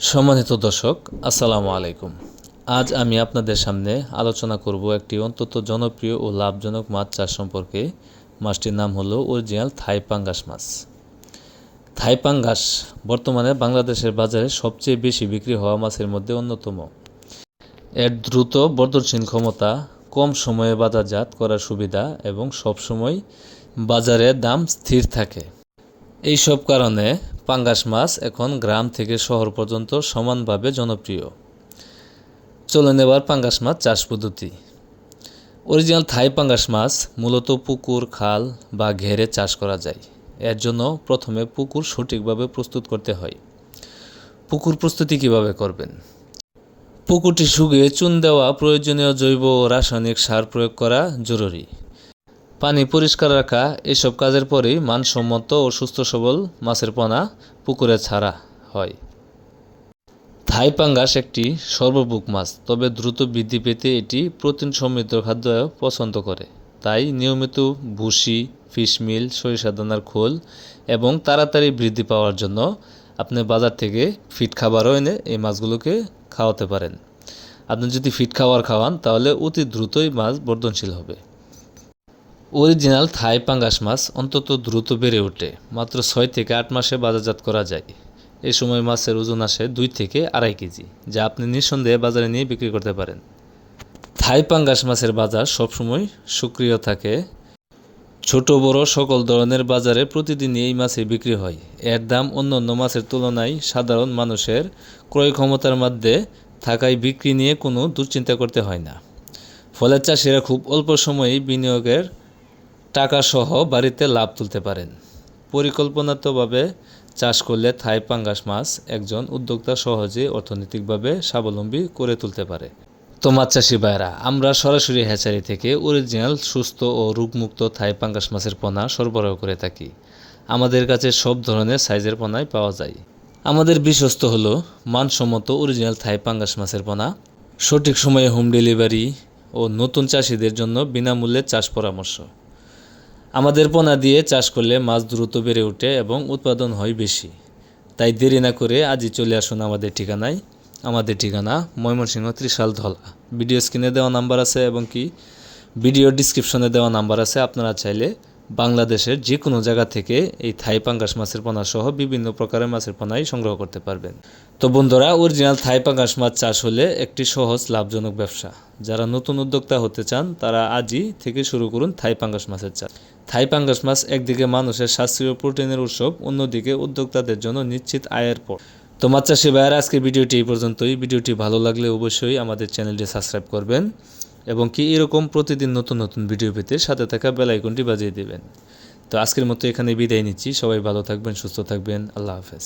সম্মানিত দর্শক, আসসালামু আলাইকুম। আজ আমি আপনাদের সামনে আলোচনা করব একটি অত্যন্ত জনপ্রিয় ও লাভজনক মাছ চাষ সম্পর্কে। মাছটির নাম হলো অরিজিনাল থাই পাঙ্গাস মাছ। থাই পাঙ্গাস বর্তমানে বাংলাদেশের বাজারে সবচেয়ে বেশি বিক্রি হওয়া মাছের মধ্যে অন্যতম। এর দ্রুত বর্ধনশীল ক্ষমতা, কম সময়ে বাজারজাত করার সুবিধা এবং সবসময় বাজারে দাম স্থির থাকে। এই সব কারণে পাঙ্গাস মাছ এখন গ্রাম থেকে শহর পর্যন্ত সমানভাবে জনপ্রিয়। চলুন এবার পাঙ্গাস মাছ চাষ পদ্ধতি। অরিজিনাল থাই পাঙ্গাস মাছ মূলত পুকুর, খাল বা ঘেরে চাষ করা যায়। এর জন্য প্রথমে পুকুর সঠিকভাবে প্রস্তুত করতে হয়। পুকুর প্রস্তুতি কিভাবে করবেন? পুকুরটি শুকিয়ে চুন দেওয়া, প্রয়োজনীয় জৈব ও রাসায়নিক সার প্রয়োগ করা জরুরি। পানি পরিষ্কার রাখা, এসব কাজের পরেই মানসম্মত ও সুস্থ সবল মাছের পোনা পুকুরে ছাড়া হয়। থাই পাঙ্গাস একটি সর্বভুক মাছ, তবে দ্রুত বৃদ্ধি পেতে এটি প্রোটিন সমৃদ্ধ খাদ্য পছন্দ করে। তাই নিয়মিত ভুসি, ফিশমিল, সরিষার দানার খোল এবং তাড়াতাড়ি বৃদ্ধি পাওয়ার জন্য আপনি বাজার থেকে ফিড খাবারও এনে এই মাছগুলোকে খাওয়াতে পারেন। আপনি যদি ফিড খাবার খাওয়ান তাহলে অতি দ্রুতই মাছ বর্ধনশীল হবে। অরিজিনাল থাই পাঙ্গাস মাছ অত্যন্ত দ্রুত বেড়ে ওঠে। মাত্র 6 থেকে 8 মাসে বাজারজাত করা যায়। এই সময় মাছের ওজন আসে 2 থেকে 2.5 কেজি, যা আপনি নিঃসন্দেহে বাজারে নিয়ে বিক্রি করতে পারেন। থাই পাঙ্গাস মাছের বাজার সবসময় সক্রিয় থাকে। ছোট বড় সকল ধরনের বাজারে প্রতিদিনই এই মাছের বিক্রি হয়। এর দাম অন্যান্য মাছের তুলনায় সাধারণ মানুষের ক্রয় ক্ষমতার মধ্যে থাকায় বিক্রি নিয়ে কোনো দুশ্চিন্তা করতে হয় না। ফলে চাষিরা খুব অল্প সময়েই বিনিয়োগের টাকা সহ বাড়িতে লাভ তুলতে পারেন। পরিকল্পনাতভাবে চাষ করলে থাই পাঙ্গাস মাছ একজন উদ্যোক্তা সহজে অর্থনৈতিকভাবে স্বাবলম্বী করে তুলতে পারে। তো মাছ চাষি ভাইরা, আমরা সরাসরি হ্যাচারি থেকে অরিজিনাল সুস্থ ও রোগমুক্ত থাই পাঙ্গাস মাছের পোনা সরবরাহ করে থাকি। আমাদের কাছে সব ধরনের সাইজের পোনাই পাওয়া যায়। আমাদের বিশ্বস্ত হলো মানসম্মত অরিজিনাল থাই পাঙ্গাস মাছের পোনা, সঠিক সময়ে হোম ডেলিভারি ও নতুন চাষিদের জন্য বিনামূল্যে চাষ পরামর্শ। আমাদের পোনা দিয়ে চাষ করলে মাছ দ্রুত বেড়ে ওঠে এবং উৎপাদন হয় বেশি। তাই দেরি না করে আজই চলে আসুন আমাদের ঠিকানায়। আমাদের ঠিকানা ময়মনসিংহ ত্রিশাল ধলা। ভিডিও স্ক্রিনে দেওয়া নাম্বার আছে এবং ভিডিও ডিসক্রিপশনে দেওয়া নাম্বার আছে। আপনারা চাইলে বাংলাদেশের যে কোনো জায়গা থেকে এই থাই পাঙ্গাস মাছের পোনা সহ বিভিন্ন প্রকারের মাছের পোনাই সংগ্রহ করতে পারবেন। তো বন্ধুরা, অরিজিনাল থাই পাঙ্গাস মাছ চাষ হলে একটি সহজ লাভজনক ব্যবসা। যারা নতুন উদ্যোক্তা হতে চান তারা আজই থেকে শুরু করুন থাই পাঙ্গাস মাছের চাষ। থাই পাঙ্গাস মাছ একদিকে মানুষের শাস্ত্রীয় প্রোটিনের উৎসব, অন্যদিকে উদ্যোক্তাদের জন্য নিশ্চিত আয়ের পথ। তো মাছ চাষি ভাইয়েরা, আজকের ভিডিওটি এই পর্যন্তই। ভিডিওটি ভালো লাগলে অবশ্যই আমাদের চ্যানেলটি সাবস্ক্রাইব করবেন এবং এরকম প্রতিদিন নতুন নতুন ভিডিও পেতে সাথে থাকা বেল আইকনটি বাজিয়ে দেবেন। তো আজকের মতো এখানে বিদায় নিচ্ছি। সবাই ভালো থাকবেন, সুস্থ থাকবেন। আল্লাহ হাফেজ।